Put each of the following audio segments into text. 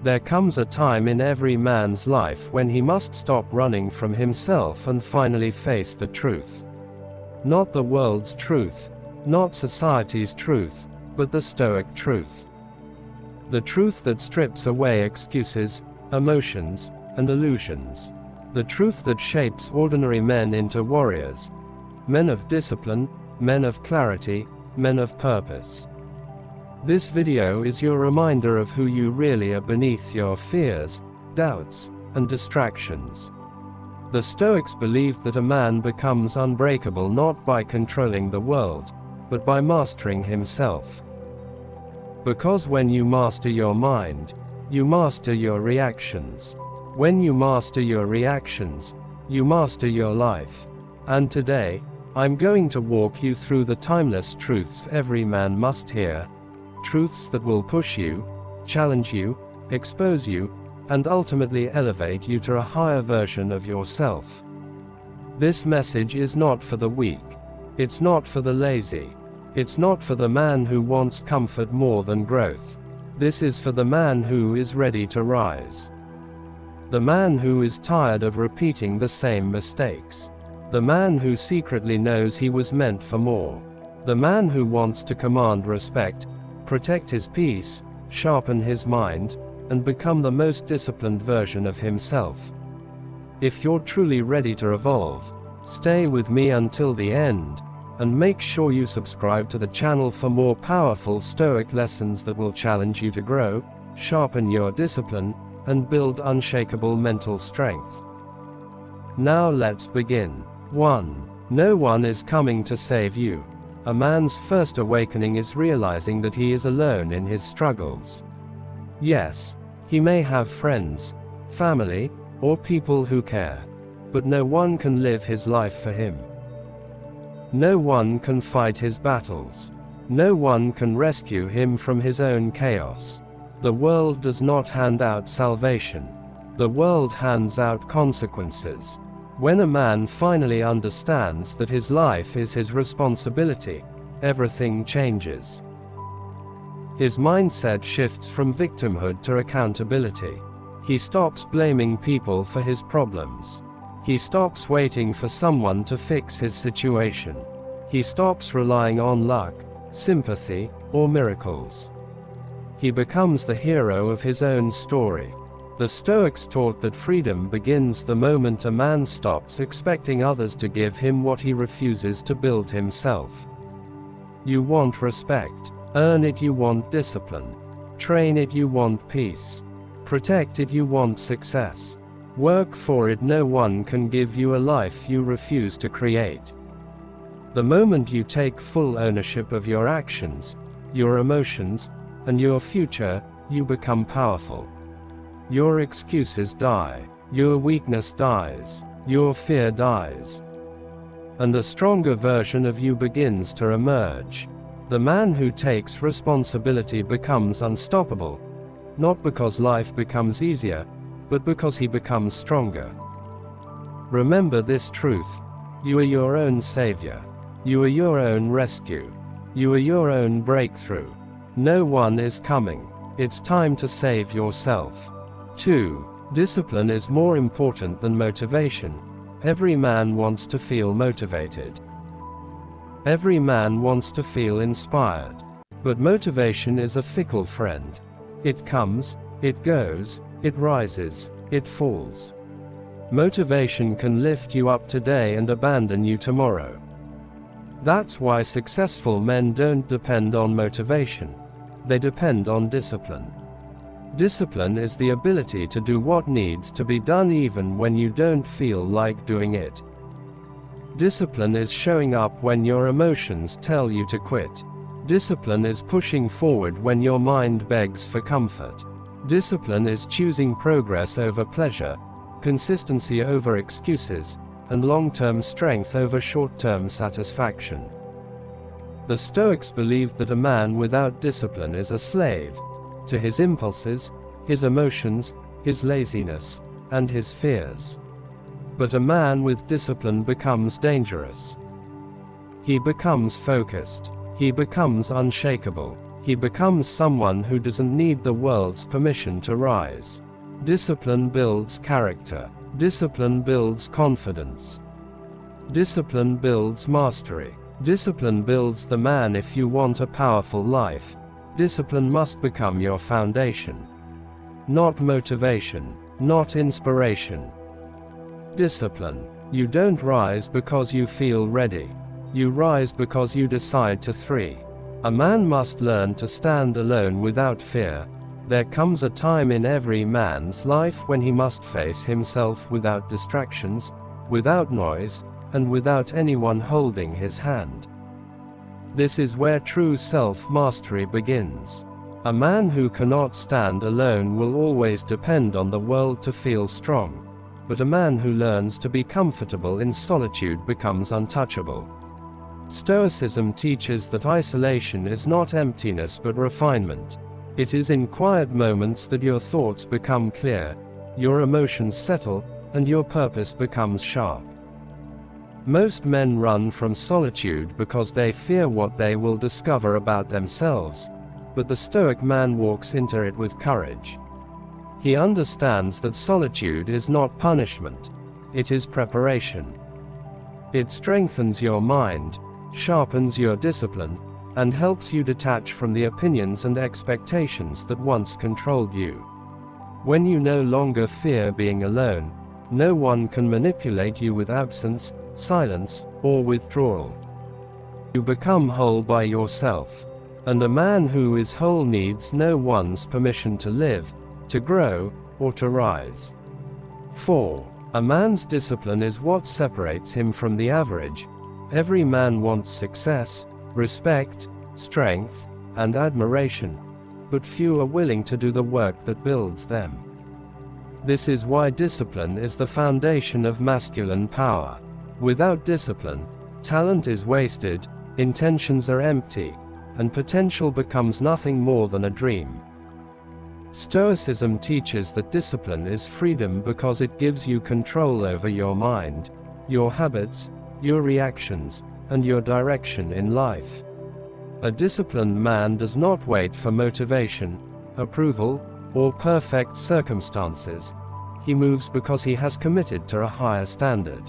There comes a time in every man's life when he must stop running from himself and finally face the truth. Not the world's truth, not society's truth, but the Stoic truth. The truth that strips away excuses, emotions, and illusions. The truth that shapes ordinary men into warriors. Men of discipline, men of clarity, men of purpose. This video is your reminder of who you really are beneath your fears, doubts, and distractions. The Stoics believed that a man becomes unbreakable not by controlling the world, but by mastering himself. Because when you master your mind, you master your reactions. When you master your reactions, you master your life. And today, I'm going to walk you through the timeless truths every man must hear. Truths that will push you, challenge you, expose you, and ultimately elevate you to a higher version of yourself. This message is not for the weak. It's not for the lazy. It's not for the man who wants comfort more than growth. This is for the man who is ready to rise. The man who is tired of repeating the same mistakes. The man who secretly knows he was meant for more. The man who wants to command respect, protect his peace, sharpen his mind, and become the most disciplined version of himself. If you're truly ready to evolve, stay with me until the end, and make sure you subscribe to the channel for more powerful Stoic lessons that will challenge you to grow, sharpen your discipline, and build unshakable mental strength. Now let's begin. 1. No one is coming to save you. A man's first awakening is realizing that he is alone in his struggles. Yes, he may have friends, family, or people who care, but no one can live his life for him. No one can fight his battles. No one can rescue him from his own chaos. The world does not hand out salvation. The world hands out consequences. When a man finally understands that his life is his responsibility, everything changes. His mindset shifts from victimhood to accountability. He stops blaming people for his problems. He stops waiting for someone to fix his situation. He stops relying on luck, sympathy, or miracles. He becomes the hero of his own story. The Stoics taught that freedom begins the moment a man stops expecting others to give him what he refuses to build himself. You want respect. Earn it, you want discipline. Train it, you want peace. Protect it, you want success. Work for it, no one can give you a life you refuse to create. The moment you take full ownership of your actions, your emotions, and your future, you become powerful. Your excuses die. Your weakness dies. Your fear dies. And a stronger version of you begins to emerge. The man who takes responsibility becomes unstoppable, not because life becomes easier, but because he becomes stronger. Remember this truth: you are your own savior. You are your own rescue. You are your own breakthrough. No one is coming. It's time to save yourself. 2. Discipline is more important than motivation. Every man wants to feel motivated. Every man wants to feel inspired. But motivation is a fickle friend. It comes, it goes, it rises, it falls. Motivation can lift you up today and abandon you tomorrow. That's why successful men don't depend on motivation. They depend on discipline. Discipline is the ability to do what needs to be done even when you don't feel like doing it. Discipline is showing up when your emotions tell you to quit. Discipline is pushing forward when your mind begs for comfort. Discipline is choosing progress over pleasure, consistency over excuses, and long-term strength over short-term satisfaction. The Stoics believed that a man without discipline is a slave to his impulses, his emotions, his laziness, and his fears. But a man with discipline becomes dangerous. He becomes focused. He becomes unshakable. He becomes someone who doesn't need the world's permission to rise. Discipline builds character. Discipline builds confidence. Discipline builds mastery. Discipline builds the man. If you want a powerful life, discipline must become your foundation. Not motivation, not inspiration. Discipline. You don't rise because you feel ready. You rise because you decide to thrive. A man must learn to stand alone without fear. There comes a time in every man's life when he must face himself without distractions, without noise, and without anyone holding his hand. This is where true self-mastery begins. A man who cannot stand alone will always depend on the world to feel strong, but a man who learns to be comfortable in solitude becomes untouchable. Stoicism teaches that isolation is not emptiness but refinement. It is in quiet moments that your thoughts become clear, your emotions settle, and your purpose becomes sharp. Most men run from solitude because they fear what they will discover about themselves, but the Stoic man walks into it with courage. He understands that solitude is not punishment, it is preparation. It strengthens your mind, sharpens your discipline, and helps you detach from the opinions and expectations that once controlled you. When you no longer fear being alone, no one can manipulate you with absence, silence, or withdrawal. You become whole by yourself, and a man who is whole needs no one's permission to live, to grow, or to rise. 4. A man's discipline is what separates him from the average. Every man wants success, respect, strength, and admiration, but few are willing to do the work that builds them. This is why discipline is the foundation of masculine power. Without discipline, talent is wasted, intentions are empty, and potential becomes nothing more than a dream. Stoicism teaches that discipline is freedom because it gives you control over your mind, your habits, your reactions, and your direction in life. A disciplined man does not wait for motivation, approval, or perfect circumstances. He moves because he has committed to a higher standard.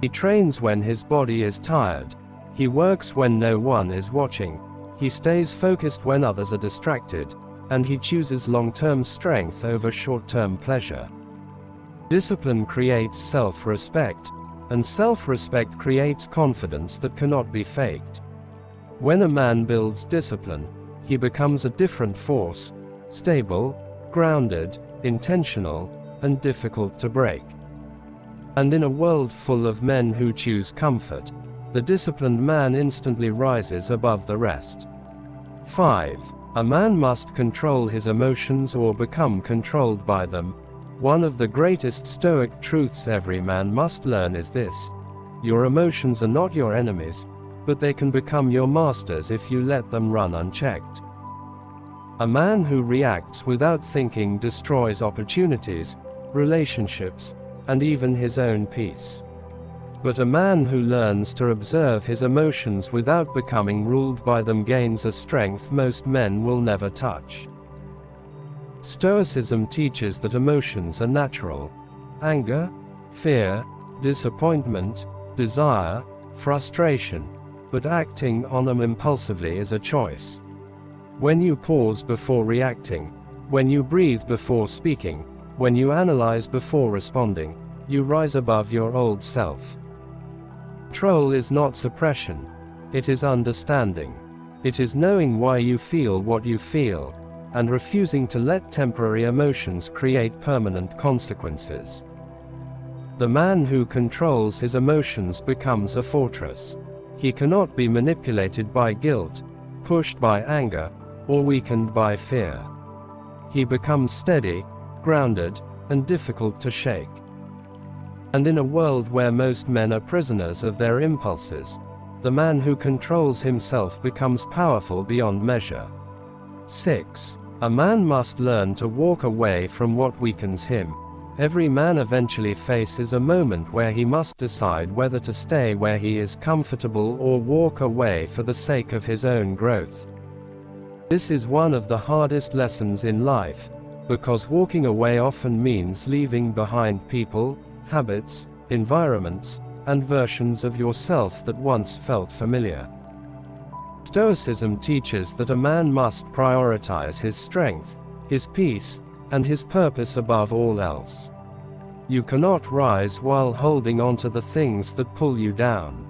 He trains when his body is tired. He works when no one is watching. He stays focused when others are distracted, and he chooses long-term strength over short-term pleasure. Discipline creates self-respect, and self-respect creates confidence that cannot be faked. When a man builds discipline, he becomes a different force, stable, grounded, intentional, and difficult to break. And in a world full of men who choose comfort, the disciplined man instantly rises above the rest. 5. A man must control his emotions or become controlled by them. One of the greatest Stoic truths every man must learn is this: your emotions are not your enemies, but they can become your masters if you let them run unchecked. A man who reacts without thinking destroys opportunities, relationships, and even his own peace. But a man who learns to observe his emotions without becoming ruled by them gains a strength most men will never touch. Stoicism teaches that emotions are natural: anger, fear, disappointment, desire, frustration, but acting on them impulsively is a choice. When you pause before reacting, when you breathe before speaking, when you analyze before responding, you rise above your old self. Control is not suppression, it is understanding. It is knowing why you feel what you feel, and refusing to let temporary emotions create permanent consequences. The man who controls his emotions becomes a fortress. He cannot be manipulated by guilt, pushed by anger, or weakened by fear. He becomes steady, grounded, and difficult to shake. And in a world where most men are prisoners of their impulses, the man who controls himself becomes powerful beyond measure. 6. A man must learn to walk away from what weakens him. Every man eventually faces a moment where he must decide whether to stay where he is comfortable or walk away for the sake of his own growth. This is one of the hardest lessons in life, because walking away often means leaving behind people, habits, environments, and versions of yourself that once felt familiar. Stoicism teaches that a man must prioritize his strength, his peace, and his purpose above all else. You cannot rise while holding on to the things that pull you down.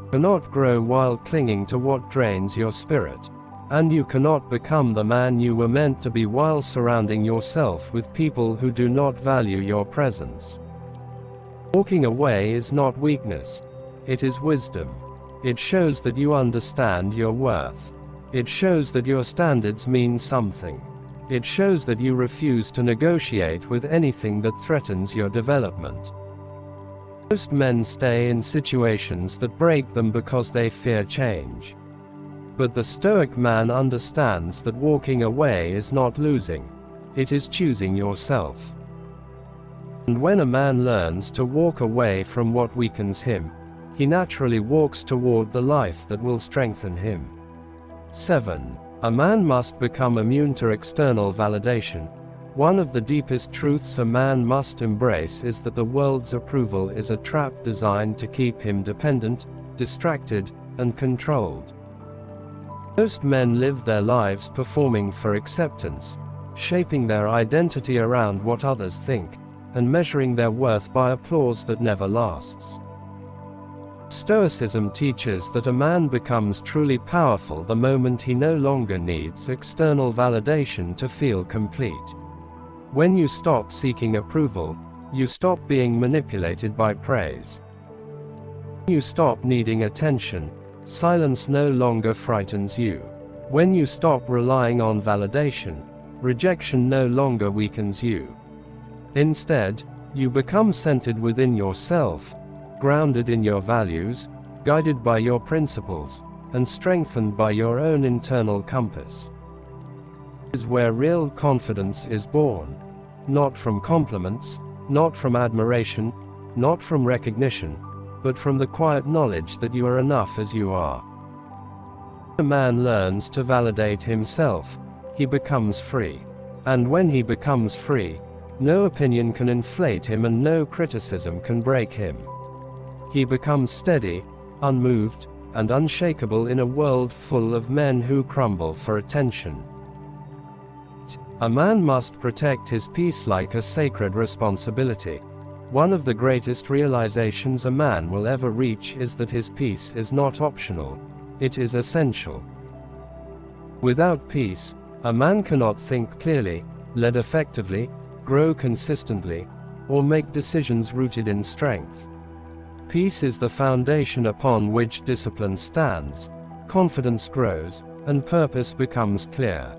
You cannot grow while clinging to what drains your spirit. And you cannot become the man you were meant to be while surrounding yourself with people who do not value your presence. Walking away is not weakness. It is wisdom. It shows that you understand your worth. It shows that your standards mean something. It shows that you refuse to negotiate with anything that threatens your development. Most men stay in situations that break them because they fear change. But the Stoic man understands that walking away is not losing. It is choosing yourself. And when a man learns to walk away from what weakens him, he naturally walks toward the life that will strengthen him. 7. A man must become immune to external validation. One of the deepest truths a man must embrace is that the world's approval is a trap designed to keep him dependent, distracted, and controlled. Most men live their lives performing for acceptance, shaping their identity around what others think, and measuring their worth by applause that never lasts. Stoicism teaches that a man becomes truly powerful the moment he no longer needs external validation to feel complete. When you stop seeking approval, you stop being manipulated by praise. When you stop needing attention, silence no longer frightens you. When you stop relying on validation, rejection no longer weakens you. Instead, you become centered within yourself, grounded in your values, guided by your principles, and strengthened by your own internal compass. This is where real confidence is born. Not from compliments, not from admiration, not from recognition, but from the quiet knowledge that you are enough as you are. When a man learns to validate himself, he becomes free. And when he becomes free, no opinion can inflate him and no criticism can break him. He becomes steady, unmoved, and unshakable in a world full of men who crumble for attention. A man must protect his peace like a sacred responsibility. One of the greatest realizations a man will ever reach is that his peace is not optional, it is essential. Without peace, a man cannot think clearly, lead effectively, grow consistently, or make decisions rooted in strength. Peace is the foundation upon which discipline stands, confidence grows, and purpose becomes clear.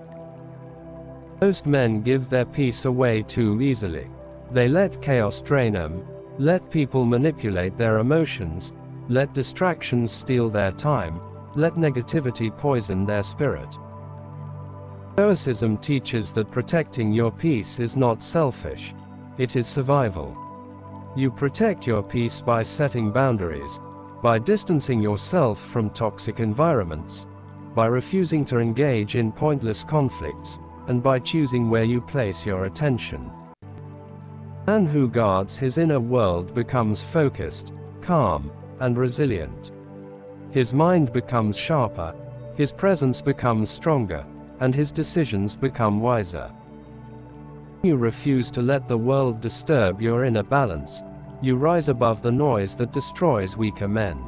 Most men give their peace away too easily. They let chaos drain them, let people manipulate their emotions, let distractions steal their time, let negativity poison their spirit. Stoicism teaches that protecting your peace is not selfish, it is survival. You protect your peace by setting boundaries, by distancing yourself from toxic environments, by refusing to engage in pointless conflicts, and by choosing where you place your attention. A man who guards his inner world becomes focused, calm, and resilient. His mind becomes sharper, his presence becomes stronger, and his decisions become wiser. When you refuse to let the world disturb your inner balance, you rise above the noise that destroys weaker men.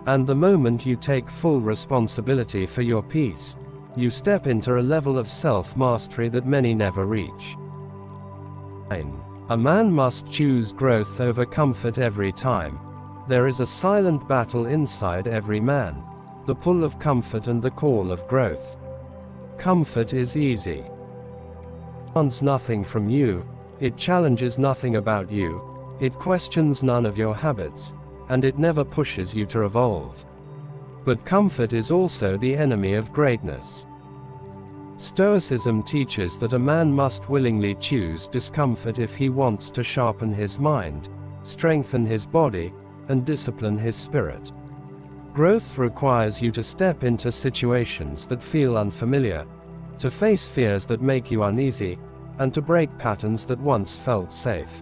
And the moment you take full responsibility for your peace, you step into a level of self-mastery that many never reach. 9. A man must choose growth over comfort every time. There is a silent battle inside every man, the pull of comfort and the call of growth. Comfort is easy. It wants nothing from you, it challenges nothing about you, it questions none of your habits, and it never pushes you to evolve. But comfort is also the enemy of greatness. Stoicism teaches that a man must willingly choose discomfort if he wants to sharpen his mind, strengthen his body, and discipline his spirit. Growth requires you to step into situations that feel unfamiliar, to face fears that make you uneasy, and to break patterns that once felt safe.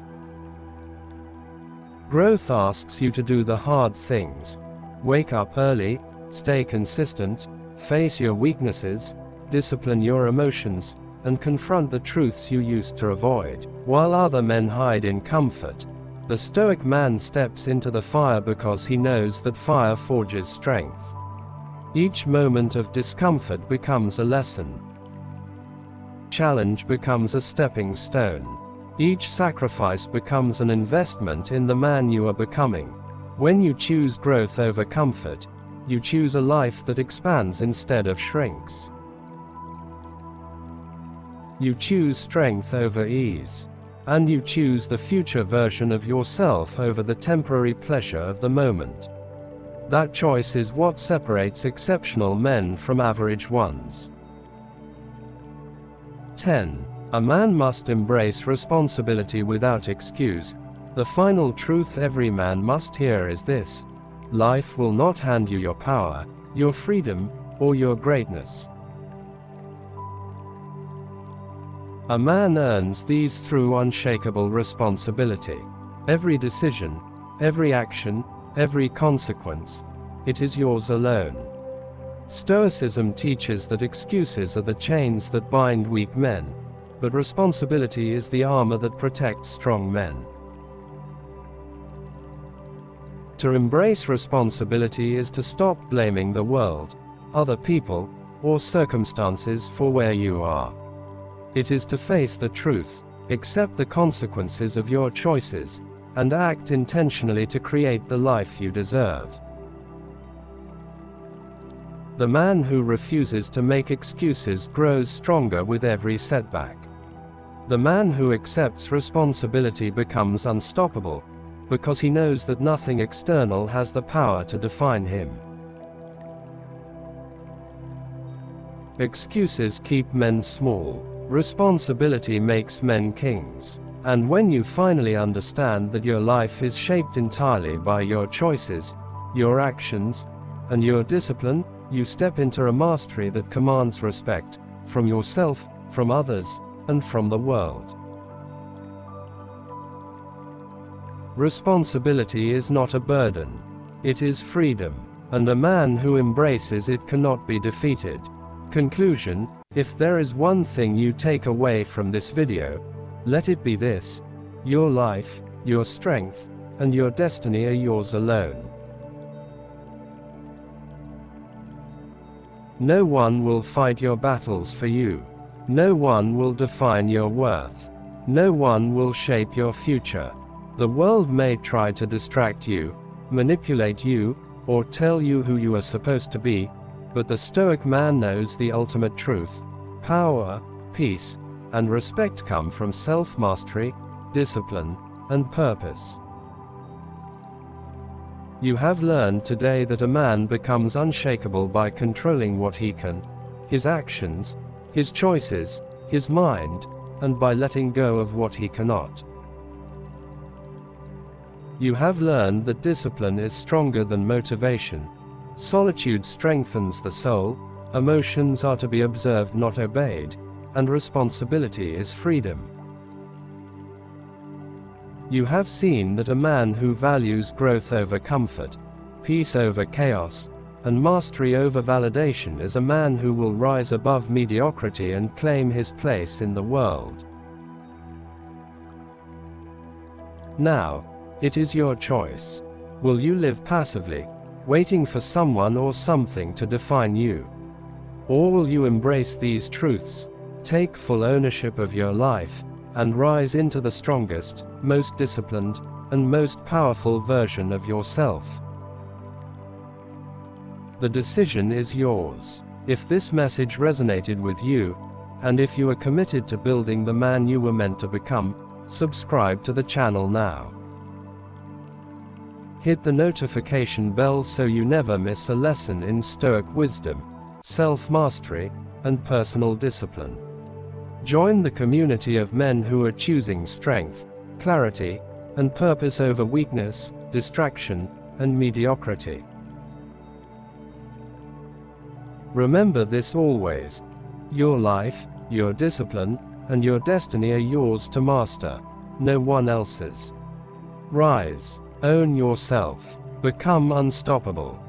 Growth asks you to do the hard things. Wake up early, stay consistent, face your weaknesses, discipline your emotions, and confront the truths you used to avoid. While other men hide in comfort, the Stoic man steps into the fire because he knows that fire forges strength. Each moment of discomfort becomes a lesson. Challenge becomes a stepping stone. Each sacrifice becomes an investment in the man you are becoming. When you choose growth over comfort, you choose a life that expands instead of shrinks. You choose strength over ease. And you choose the future version of yourself over the temporary pleasure of the moment. That choice is what separates exceptional men from average ones. 10. A man must embrace responsibility without excuse. The final truth every man must hear is this: life will not hand you your power, your freedom, or your greatness. A man earns these through unshakable responsibility. Every decision, every action, every consequence, it is yours alone. Stoicism teaches that excuses are the chains that bind weak men, but responsibility is the armor that protects strong men. To embrace responsibility is to stop blaming the world, other people, or circumstances for where you are. It is to face the truth, accept the consequences of your choices, and act intentionally to create the life you deserve. The man who refuses to make excuses grows stronger with every setback. The man who accepts responsibility becomes unstoppable, because he knows that nothing external has the power to define him. Excuses keep men small. Responsibility makes men kings. And when you finally understand that your life is shaped entirely by your choices, your actions, and your discipline, you step into a mastery that commands respect, from yourself, from others, and from the world. Responsibility is not a burden. It is freedom, and a man who embraces it cannot be defeated. Conclusion: if there is one thing you take away from this video, let it be this: your life, your strength, and your destiny are yours alone. No one will fight your battles for you. No one will define your worth. No one will shape your future. The world may try to distract you, manipulate you, or tell you who you are supposed to be, but the Stoic man knows the ultimate truth. Power, peace, and respect come from self-mastery, discipline, and purpose. You have learned today that a man becomes unshakable by controlling what he can, his actions, his choices, his mind, and by letting go of what he cannot. You have learned that discipline is stronger than motivation. Solitude strengthens the soul, emotions are to be observed, not obeyed, and responsibility is freedom. You have seen that a man who values growth over comfort, peace over chaos, and mastery over validation is a man who will rise above mediocrity and claim his place in the world. Now, it is your choice. Will you live passively, waiting for someone or something to define you? Or will you embrace these truths, take full ownership of your life, and rise into the strongest, most disciplined, and most powerful version of yourself? The decision is yours. If this message resonated with you, and if you are committed to building the man you were meant to become, subscribe to the channel now. Hit the notification bell so you never miss a lesson in Stoic wisdom, self-mastery, and personal discipline. Join the community of men who are choosing strength, clarity, and purpose over weakness, distraction, and mediocrity. Remember this always. Your life, your discipline, and your destiny are yours to master, no one else's. Rise, own yourself, become unstoppable.